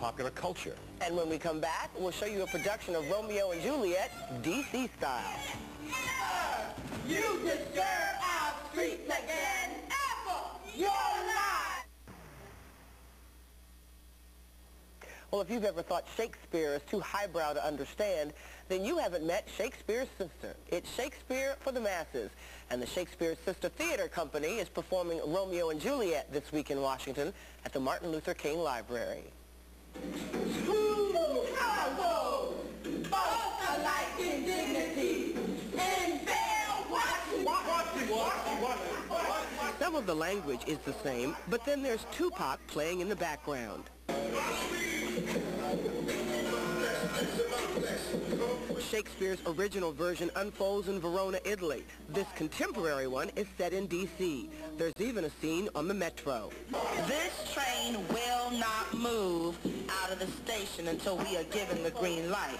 popular culture. And when we come back, we'll show you a production of Romeo and Juliet, DC style. You disturb our streets again, ever, you're alive. Well, if you've ever thought Shakespeare is too highbrow to understand, then you haven't met Shakespeare's sister. It's Shakespeare for the masses. And the Shakespeare Sistah Theater Company is performing Romeo and Juliet this week in Washington at the Martin Luther King Library. Both alike in dignity, and Some of the language is the same, but then there's Tupac playing in the background. Shakespeare's original version unfolds in Verona, Italy. This contemporary one is set in D.C. There's even a scene on the metro. This train will not move out of the station until we are given the green light.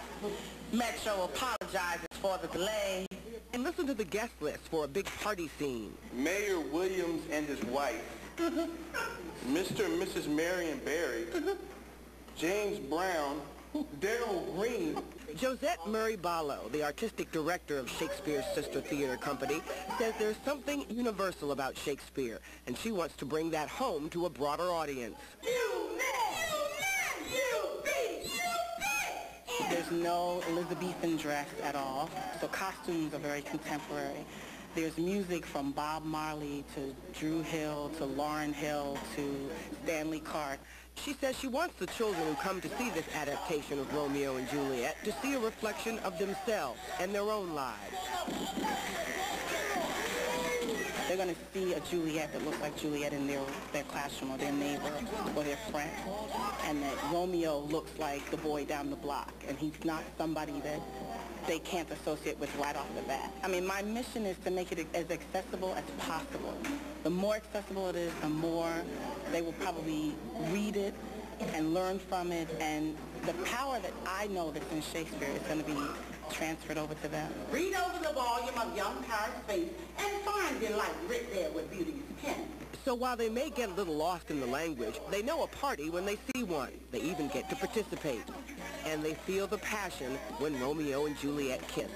Metro apologizes for the delay. And listen to the guest list for a big party scene. Mayor Williams and his wife, Mr. and Mrs. Marion Barry, James Brown, Daryl Green. Josette Murray Barlow, the artistic director of Shakespeare's Sistah Theater Company, says there's something universal about Shakespeare, and she wants to bring that home to a broader audience. There's no Elizabethan dress at all, so costumes are very contemporary. There's music from Bob Marley to Drew Hill to Lauryn Hill to Stanley Clarke. She says she wants the children who come to see this adaptation of Romeo and Juliet to see a reflection of themselves and their own lives. They're going to see a Juliet that looks like Juliet in their classroom or their neighbor or their friend, and that Romeo looks like the boy down the block, and he's not somebody that they can't associate with right off the bat. I mean, my mission is to make it as accessible as possible. The more accessible it is, the more they will probably read it and learn from it, and the power that I know that's in Shakespeare is going to be transferred over to them. Read over the volume of young Paris' face and find your light writ there with beauty's pen. So while they may get a little lost in the language, they know a party when they see one. They even get to participate. And they feel the passion when Romeo and Juliet kiss.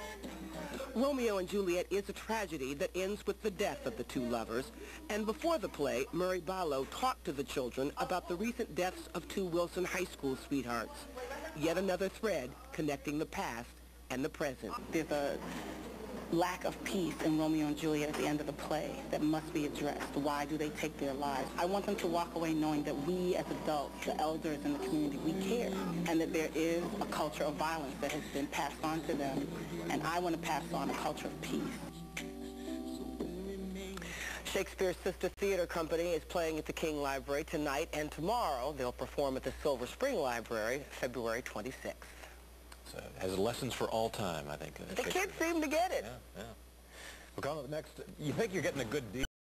Romeo and Juliet is a tragedy that ends with the death of the two lovers. And before the play, Murray Barlow talked to the children about the recent deaths of two Wilson High School sweethearts. Yet another thread connecting the past and the present. There's a lack of peace in Romeo and Juliet at the end of the play that must be addressed. Why do they take their lives? I want them to walk away knowing that we as adults, the elders in the community, we care, and that there is a culture of violence that has been passed on to them, and I want to pass on a culture of peace. Shakespeare's Sistah Theater Company is playing at the King Library tonight, and tomorrow they'll perform at the Silver Spring Library, February 26th. So it has lessons for all time, I think. The kids seem to get it. Yeah, yeah. We'll come up next. You think you're getting a good deal?